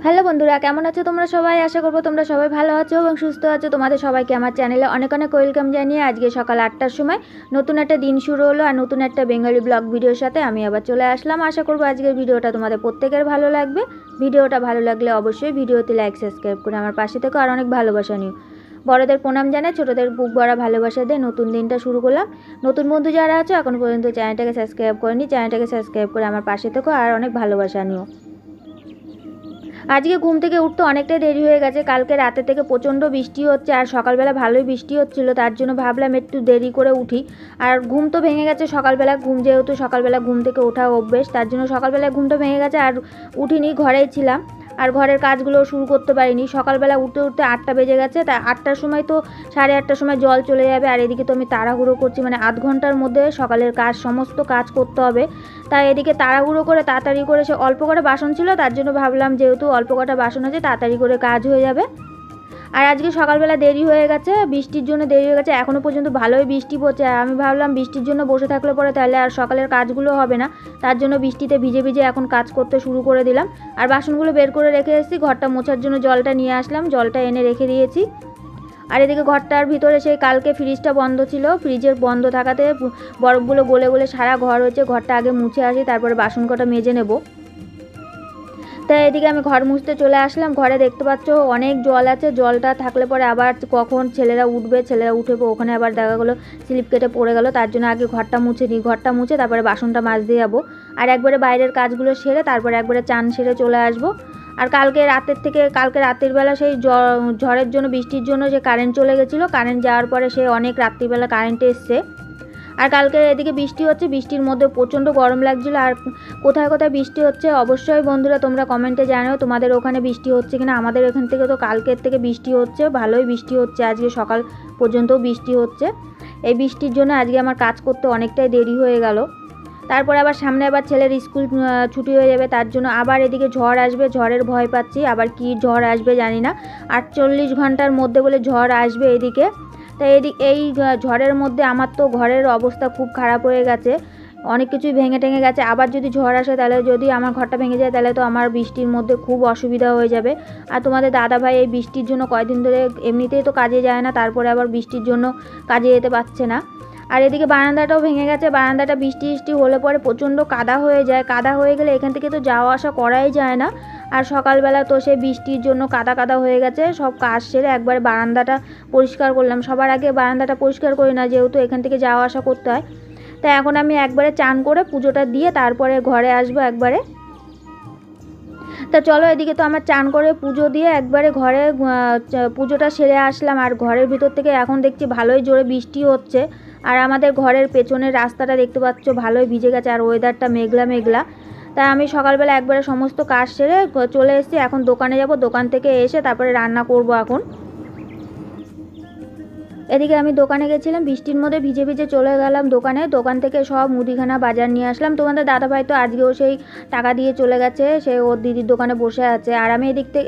Hello বন্ধুরা, কেমন আছো তোমরা সবাই? আশা করবো তোমরা সবাই ভালো আছো এবং সুস্থ আছো। তোমাদের সবাইকে আমার চ্যানেলে অনেক অনেক ওয়েলকাম জানিয়ে আজকে সকাল 8টার সময় নতুন একটা দিন শুরু হলো আর নতুন একটা বেঙ্গলি ব্লগ ভিডিওর সাথে আমি আবার চলে আসলাম। আশা করবো আজকের ভিডিওটা তোমাদের প্রত্যেকের ভালো লাগবে। ভিডিওটা ভালো লাগলে অবশ্যই ভিডিওতে লাইক সাবস্ক্রাইব করে আমার পাশে থেকো আর অনেক ভালোবাসা নিও। বড়দের প্রণাম জানাই, ছোটোদের বুক ভরা ভালোবাসা দিয়ে নতুন দিনটা শুরু করলাম। নতুন বন্ধু যারা আছো এখনও পর্যন্ত চ্যানেলটাকে সাবস্ক্রাইব করেনি, চ্যানেলটাকে সাবস্ক্রাইব করে আমার পাশে থেকো আর অনেক ভালোবাসা নিও। আজকে ঘুম থেকে উঠতে অনেকটাই দেরি হয়ে গেছে। কালকে রাতে থেকে প্রচণ্ড বৃষ্টি হচ্ছে আর সকালবেলা ভালোই বৃষ্টি হচ্ছিলো, তার জন্য ভাবলাম একটু দেরি করে উঠি। আর ঘুম তো ভেঙে গেছে সকালবেলা, যেহেতু সকালবেলা ঘুম থেকে ওঠা অভ্যেস, তার জন্য সকালবেলা ঘুমটা ভেঙে গেছে আর উঠিনি, ঘরেই ছিলাম আর ঘরের কাজগুলো শুরু করতে পারিনি। সকালবেলা উঠতে উঠতে 8টা বেজে গেছে, তাই 8টার সময় তো 8:30টার সময় জল চলে যাবে আর এদিকে তো আমি তাড়াহুড়ো করছি, মানে আধ ঘন্টার মধ্যে সকালের কাজ সমস্ত কাজ করতে হবে। তাই এদিকে তাড়াহুড়ো করে তাড়াতাড়ি করে, সে অল্প কটা বাসন ছিল তার জন্য ভাবলাম যেহেতু অল্প কটা বাসন আছে তাড়াতাড়ি করে কাজ হয়ে যাবে। আর আজকে সকালবেলা দেরি হয়ে গেছে, বৃষ্টির জন্য দেরি হয়ে গেছে, এখনও পর্যন্ত ভালোই বৃষ্টি পড়ছে। আমি ভাবলাম বৃষ্টির জন্য বসে থাকলে পরে তাহলে আর সকালের কাজগুলো হবে না, তার জন্য বৃষ্টিতে ভিজে ভিজে এখন কাজ করতে শুরু করে দিলাম। আর বাসনগুলো বের করে রেখে এসেছি, ঘরটা মোছার জন্য জলটা নিয়ে আসলাম, জলটা এনে রেখে দিয়েছি। আর এদিকে ঘরটার ভিতরে সেই কালকে ফ্রিজটা বন্ধ ছিল, ফ্রিজের বন্ধ থাকাতে বরফগুলো গলে গলে সারা ঘর হয়েছে। ঘরটা আগে মুছে আসি, তারপরে বাসন কটা মেজে নেব। তাই এদিকে আমি ঘর মুছতে চলে আসলাম। ঘরে দেখতে পাচ্ছ অনেক জল আছে, জলটা থাকলে পরে আবার কখন ছেলেরা উঠবে, ছেলেরা উঠে ওখানে আবার দেখা গেলো স্লিপ কেটে পড়ে গেল, তার জন্য আগে ঘরটা মুছে নিই। ঘরটা মুছে তারপরে বাসনটা মাজতে যাবো আর একবারে বাইরের কাজগুলো সেরে তারপরে একবারে চান সেরে চলে আসবো। আর কালকে রাতের বেলা সেই ঝড়ের জন্য, বৃষ্টির জন্য যে কারেন্ট চলে গেছিলো, কারেন্ট যাওয়ার পরে সে অনেক রাত্রিবেলা কারেন্ট এসছে। আর কালকে এদিকে বৃষ্টি হচ্ছে, বৃষ্টির মধ্যে প্রচণ্ড গরম লাগছিলো। আর কোথায় কোথায় বৃষ্টি হচ্ছে অবশ্যই বন্ধুরা তোমরা কমেন্টে জানাও তোমাদের ওখানে বৃষ্টি হচ্ছে কিনা। আমাদের এখান থেকে তো কালকের থেকে বৃষ্টি হচ্ছে, ভালোই বৃষ্টি হচ্ছে, আজকে সকাল পর্যন্তও বৃষ্টি হচ্ছে। এই বৃষ্টির জন্য আজকে আমার কাজ করতে অনেকটাই দেরি হয়ে গেল। তারপরে আবার সামনে আবার ছেলের স্কুল ছুটি হয়ে যাবে, তার জন্য আবার এদিকে ঝড় আসবে, ঝড়ের ভয় পাচ্ছি। আবার কি ঝড় আসবে জানি না, 48 ঘন্টার মধ্যে বলে ঝড় আসবে এদিকে। তাই এই ঝড়ের মধ্যে আমার তো ঘরের অবস্থা খুব খারাপ হয়ে গেছে, অনেক কিছুই ভেঙে টেঙে গেছে। আবার যদি ঝড় আসে তাহলে যদি আমার ঘরটা ভেঙে যায় তাহলে তো আমার বৃষ্টির মধ্যে খুব অসুবিধা হয়ে যাবে। আর তোমাদের দাদাভাই এই বৃষ্টির জন্য কয়দিন ধরে এমনিতেই তো কাজে যায় না, তারপরে আবার বৃষ্টির জন্য কাজে যেতে পারছে না। আর এদিকে বারান্দাটাও ভেঙে গেছে, বারান্দাটা বৃষ্টি হলে পরে প্রচণ্ড কাদা হয়ে যায়, কাদা হয়ে গেলে এখান থেকে তো যাওয়া আসা করাই যায় না। আর সকালবেলা তো সে বৃষ্টির জন্য কাদা কাদা হয়ে গেছে, সব কাজ সেরে একবারে বারান্দাটা পরিষ্কার করলাম। সবার আগে বারান্দাটা পরিষ্কার করি না, যেহেতু এখান থেকে যাওয়া আসা করতে হয়। তাই এখন আমি একবারে চান করে পুজোটা দিয়ে তারপরে ঘরে আসবো একবারে। তা চলো, এদিকে তো আমার চান করে পুজো দিয়ে একবারে ঘরে পুজোটা সেরে আসলাম। আর ঘরের ভিতর থেকে এখন দেখছি ভালোই জোরে বৃষ্টি হচ্ছে। আর আমাদের ঘরের পেছনের রাস্তাটা দেখতে পাচ্ছ ভালোই ভিজে গেছে আর ওয়েদারটা মেঘলা মেঘলা। তাই আমি সকালবেলা একবারে সমস্ত কাজ সেরে চলে এসেছি, এখন দোকানে যাব, দোকান থেকে এসে তারপরে রান্না করব এখন। এদিকে আমি দোকানে গেছিলাম, বৃষ্টির মধ্যে ভিজে ভিজে চলে গেলাম দোকানে, দোকান থেকে সব মুদিখানা বাজার নিয়ে আসলাম। তোমাদের দাদাভাই তো আজকেও সেই টাকা দিয়ে চলে গেছে, সে ওর দিদির দোকানে বসে আছে। আর আমি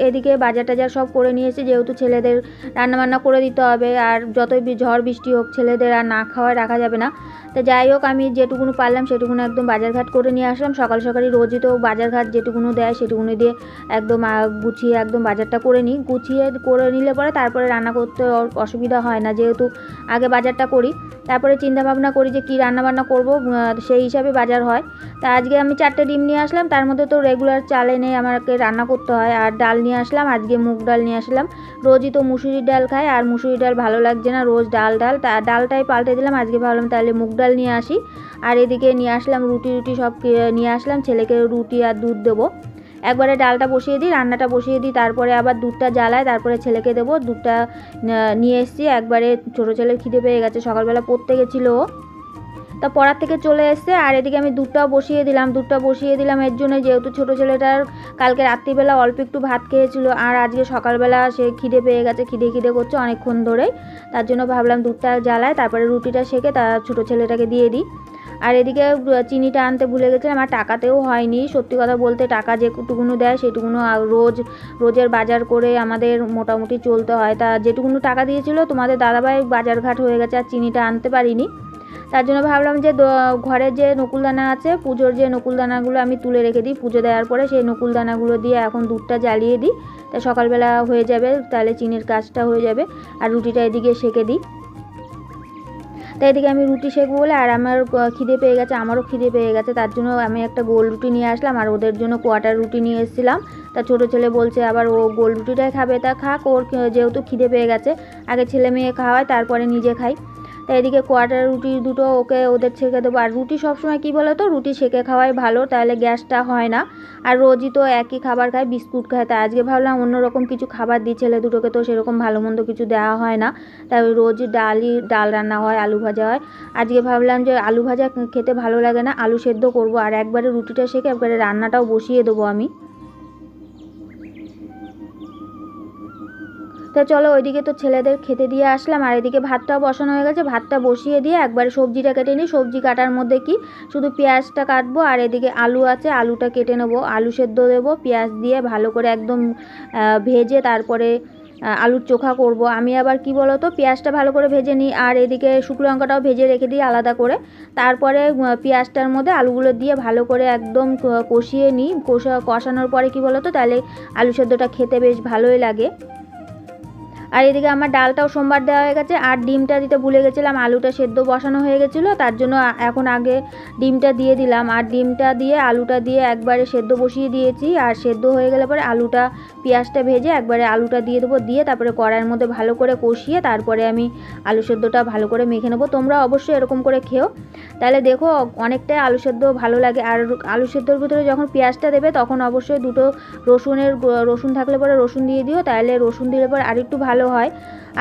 এদিকে বাজার টাজার সব করে নিয়েছি, যেহেতু ছেলেদের রান্নাবান্না করে দিতে হবে। আর যতই ঝড় বৃষ্টি হোক ছেলেদের আর না খাওয়ায় রাখা যাবে না। তো যাই হোক, আমি যেটুকুনো পারলাম সেটুকুনো একদম বাজারঘাট করে নিয়ে আসলাম। সকাল সকালই রোজই তো বাজারঘাট যেটুকুনো দেয় সেটুকুনো দিয়ে একদম গুছিয়ে একদম বাজারটা করে নিই। গুছিয়ে করে নিলে পরে তারপরে রান্না করতে অসুবিধা হয় না, যেহেতু আগে বাজারটা করি, তারপরে চিন্তা ভাবনা করি যে কী রান্নাবান্না করব, সেই হিসাবে বাজার হয়। তা আজকে আমি 4টে ডিম নিয়ে আসলাম, তার মধ্যে তো রেগুলার চাল এনে আমাকে রান্না করতে হয়। আর ডাল নিয়ে আসলাম, আজকে মুগ ডাল নিয়ে আসলাম। রোজই তো মুসুরির ডাল খাই আর মুসুরির ডাল ভালো লাগছে না, রোজ ডালটাই পাল্টে দিলাম। আজকে ভাবলাম তাহলে মুগ ডাল নিয়ে আসি। আর এদিকে নিয়ে আসলাম রুটি সব নিয়ে আসলাম, ছেলেকে রুটি আর দুধ দেবো। একবারে ডালটা বসিয়ে দিই, রান্নাটা বসিয়ে দিই, তারপরে আবার দুধটা জ্বালায়, তারপরে ছেলেকে দেবো। দুধটা নিয়ে এসেছি, একবারে ছোটো ছেলের খিদে পেয়ে গেছে, সকালবেলা পড়তে গেছিলো, তা পড়ার থেকে চলে এসছে। আর এদিকে আমি দুধটাও বসিয়ে দিলাম এর জন্য, যেহেতু ছোটো ছেলেটার কালকে রাত্রিবেলা অল্প একটু ভাত খেয়েছিল আর আজকে সকালবেলা সে খিদে পেয়ে গেছে, খিদে করছে অনেকক্ষণ ধরেই, তার জন্য ভাবলাম দুধটা জ্বালায় তারপরে রুটিটা সেঁকে তার ছোটো ছেলেটাকে দিয়ে দিই। আর এদিকে চিনিটা আনতে ভুলে গেছিলাম, আর টাকাতেও হয়নি, সত্যি কথা বলতে টাকা যেটুকুনো দেয় সেটুকুনো রোজের বাজার করে আমাদের মোটামুটি চলতে হয়। তা যেটুকুনো টাকা দিয়েছিল তোমাদের দাদাভাই বাজারঘাট হয়ে গেছে আর চিনিটা আনতে পারিনি। তার জন্য ভাবলাম যে ঘরের যে নকুলদানা আছে, পুজোর যে নকুলদানাগুলো আমি তুলে রেখে দিই পুজো দেওয়ার পরে, সেই নকুলদানাগুলো দিয়ে এখন দুধটা জ্বালিয়ে দিই, তা সকালবেলা হয়ে যাবে, তাহলে চিনির কাজটা হয়ে যাবে। আর রুটিটা এদিকে সেঁকে দিই। তাই এদিকে আমি রুটি সেঁকবো বলে, আর আমার খিদে পেয়ে গেছে, আমারও খিদে পেয়ে গেছে, তার জন্য আমি একটা গোল রুটি নিয়ে আসলাম আর ওদের জন্য কোয়াটার রুটি নিয়ে এসেছিলাম। তা ছোটো ছেলে বলছে আবার ও গোল রুটিটাই খাবে, তা খাক, ওর যেহেতু খিদে পেয়ে গেছে, আগে ছেলে মেয়ে খাওয়ায় তারপরে নিজে খাই। তাই এদিকে কোয়াটার রুটি দুটো ওদের ছেঁকে দেবো। আর রুটি সবসময় কী বলো তো, রুটি সেঁকে খাওয়াই ভালো, তাহলে গ্যাসটা হয় না। আর রোজই তো একই খাবার খায়, বিস্কুট খায়, তাই আজকে ভাবলাম অন্যরকম কিছু খাবার দিই ছেলে দুটোকে, তো সেরকম ভালো মন্দ কিছু দেওয়া হয় না, তাই রোজই ডাল রান্না হয়, আলু ভাজা হয়। আজকে ভাবলাম যে আলু ভাজা খেতে ভালো লাগে না, আলু সেদ্ধ করব, আর একবারে রুটিটা সেঁকে একবারে রান্নাটাও বসিয়ে দেবো আমি। তো চলো ওইদিকে তো ছেলেদের খেতে দিয়ে আসলাম, আর এদিকে ভাতটাও বসানো হয়ে গেছে, ভাতটা বসিয়ে দিয়ে একবারে সবজিটা কেটে নিই। সবজি কাটার মধ্যে কি শুধু পেঁয়াজটা কাটবো, আর এদিকে আলু আছে, আলুটা কেটে নেবো, আলু সেদ্ধ দেবো, পেঁয়াজ দিয়ে ভালো করে একদম ভেজে তারপরে আলুর চোখা করব। আমি আবার কি বলো তো, পেঁয়াজটা ভালো করে ভেজে নিই, আর এদিকে শুকনো লঙ্কাটাও ভেজে রেখে দিই আলাদা করে। তারপরে পেঁয়াজটার মধ্যে আলুগুলো দিয়ে ভালো করে একদম কষিয়ে নিই। কষানোর পরে কি বলো তো, তাহলে আলু সেদ্ধটা খেতে বেশ ভালোই লাগে। আর এদিকে আমার ডালটাও সোমবার দেওয়া হয়ে গেছে, আর ডিমটা দিতে ভুলে গেছিলাম, আলুটা সেদ্ধ বসানো হয়ে গেছিলো, তার জন্য এখন আগে ডিমটা দিয়ে দিলাম। আর ডিমটা দিয়ে আলুটা দিয়ে একবারে সেদ্ধ বসিয়ে দিয়েছি, আর সেদ্ধ হয়ে গেলে পরে আলুটা পেঁয়াজটা ভেজে একবারে আলুটা দিয়ে দেবো, দিয়ে তারপরে কড়াইয়ের মধ্যে ভালো করে কষিয়ে তারপরে আমি আলু সেদ্ধটা ভালো করে মেখে নেবো। তোমরা অবশ্যই এরকম করে খেও, তাহলে দেখো অনেকটাই আলু সেদ্ধ ভালো লাগে। আর আলু সেদ্ধর ভিতরে যখন পেঁয়াজটা দেবে তখন অবশ্যই দুটো রসুন থাকলে পরে রসুন দিয়ে দিও, তাহলে রসুন দিলে পরে আরেকটু ভালো হয়।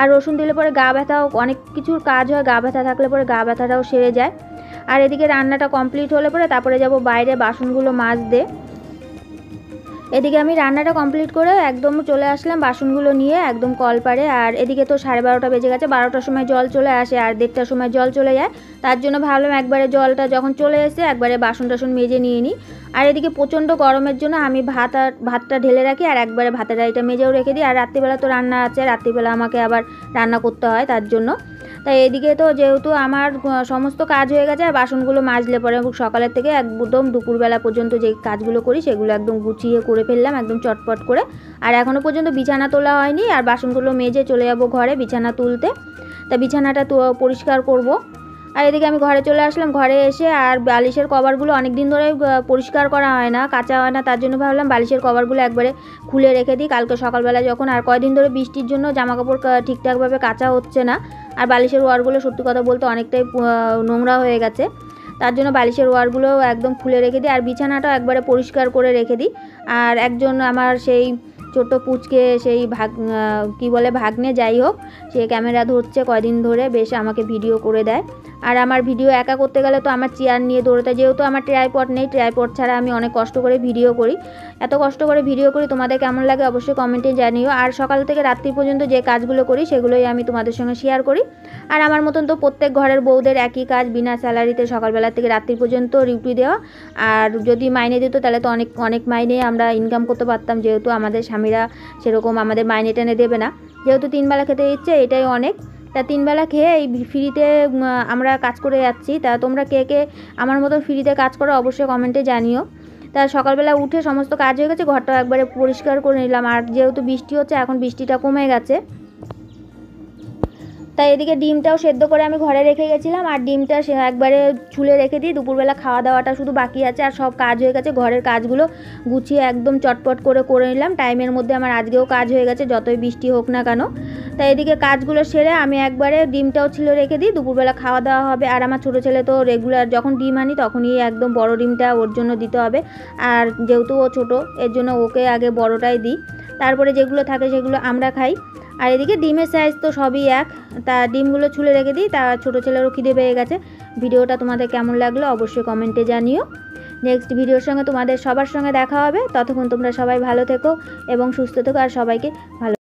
আর রসুন দিলে পরে গা ব্যথাও, অনেক কিছুর কাজ হয়, গা ব্যথা থাকলে পরে গা ব্যথাটাও সেরে যায়। আর এদিকে রান্নাটা কমপ্লিট হলে পরে তারপরে যাব বাইরে বাসনগুলো মাজতে। এদিকে আমি রান্নাটা কমপ্লিট করে একদম চলে আসলাম বাসনগুলো নিয়ে একদম কলপারে। আর এদিকে তো 12:30 বেজে গেছে, 12টার সময় জল চলে আসে আর 1:30টার সময় জল চলে যায়, তার জন্য ভাবলাম একবারে জলটা যখন চলে এসে একবারে বাসন টাসন মেজে নিয়ে নিই। আর এদিকে প্রচণ্ড গরমের জন্য আমি ভাতটা ঢেলে রাখি, আর একবারে ভাতের হাঁড়িটা মেজেও রেখে দিই। আর রাত্রিবেলা তো রান্না আছে, রাত্রিবেলা আমাকে আবার রান্না করতে হয়, তার জন্য। তাই এদিকে তো যেহেতু আমার সমস্ত কাজ হয়ে গেছে, আর বাসনগুলো মাজলে পরে সকালের থেকে একদম দুপুরবেলা পর্যন্ত যে কাজগুলো করি সেগুলো একদম গুছিয়ে করে ফেললাম একদম চটপট করে। আর এখনও পর্যন্ত বিছানা তোলা হয়নি, আর বাসনগুলো মেজে চলে যাব ঘরে বিছানা তুলতে। তা বিছানাটা পরিষ্কার করব। আর এদিকে আমি ঘরে চলে আসলাম, ঘরে এসে আর বালিশের কভারগুলো অনেক দিন ধরে পরিষ্কার করা হয় না, কাচা হয় না, তার জন্য ভাবলাম বালিশের কভারগুলো একবারে খুলে রেখে দিই কালকে সকালবেলা যখন। আর কয়দিন ধরে বৃষ্টির জন্য জামাকাপড় ঠিকঠাকভাবে কাচা হচ্ছে না, আর বালিশের ওয়ারগুলো সত্যি কথা বলতে অনেকটাই নোংরা হয়ে গেছে, তার জন্য বালিশের ওয়ারগুলো একদম খুলে রেখে দিই। আর বিছানাটাও একবারে পরিষ্কার করে রেখে দিই। আর একজন আমার সেই ছোট্ট পুচকে সেই ভাগ্নে যাই হোক, সে ক্যামেরা ধরছে কয়দিন ধরে, বেশ আমাকে ভিডিও করে দেয়। আর আমার ভিডিও একা করতে গেলে তো আমার চেয়ার নিয়ে দৌড়তে, যেহেতু আমার ট্রাইপড নেই, ট্রাইপড ছাড়া আমি অনেক কষ্ট করে ভিডিও করি। এত কষ্ট করে ভিডিও করি, তোমাদের কেমন লাগে অবশ্যই কমেন্টে জানিও। আর সকাল থেকে রাত্রি পর্যন্ত যে কাজগুলো করি সেগুলোই আমি তোমাদের সঙ্গে শেয়ার করি। আর আমার মতন তো প্রত্যেক ঘরের বউদের একই কাজ, বিনা স্যালারিতে সকালবেলা থেকে রাত্রি পর্যন্ত ডিউটি দেওয়া। আর যদি মাইনে দিত তাহলে তো অনেক অনেক মাইনে আমরা ইনকাম করতে পারতাম, যেহেতু আমাদের স্বামীরা সেরকম আমাদের মাইনে টেনে দেবে না, যেহেতু 3 বেলা খেতে দিচ্ছে, এটাই অনেক। তা 3 বেলা খেয়ে এই ফ্রিতে আমরা কাজ করে যাচ্ছি। তা তোমরা কে কে আমার মতন ফ্রিতে কাজ করো অবশ্যই কমেন্টে জানিও। তা সকালবেলা উঠে সমস্ত কাজ হয়ে গেছে, ঘরটা একবারে পরিষ্কার করে নিলাম। আর যেহেতু বৃষ্টি হচ্ছে, এখন বৃষ্টিটা কমে গেছে, তাই এদিকে ডিমটাও সেদ্ধ করে আমি ঘরে রেখে গেছিলাম, আর ডিমটা একবারে ছুলে রেখে দিই। দুপুরবেলা খাওয়া দাওয়াটা শুধু বাকি আছে, আর সব কাজ হয়ে গেছে, ঘরের কাজগুলো গুছিয়ে একদম চটপট করে নিলাম। টাইমের মধ্যে আমার আজকেও কাজ হয়ে গেছে, যতই বৃষ্টি হোক না কেন। তাই এদিকে কাজগুলো সেরে আমি একবারে ডিমটাও ছুলে রেখে দিই, দুপুরবেলা খাওয়া দাওয়া হবে। আর আমার ছোটো ছেলে তো রেগুলার যখন ডিম আনি তখনই একদম বড় ডিমটা ওর জন্য দিতে হবে, আর যেহেতু ও ছোটো এর জন্য ওকে আগে বড়টাই দিই, তারপরে যেগুলো থাকে সেগুলো আমরা খাই। আর এদিকে ডিমের সাইজ তো সবই এক, তা ডিমগুলো ছুলে রেখে দিই। তা ছোটো ছেলেরও খিদে পেয়ে গেছে। ভিডিওটা তোমাদের কেমন লাগলো অবশ্যই কমেন্টে জানিও। নেক্সট ভিডিওর সঙ্গে তোমাদের সবার সঙ্গে দেখা হবে, ততক্ষণ তোমরা সবাই ভালো থেকো এবং সুস্থ থেকো, আর সবাইকে ভালো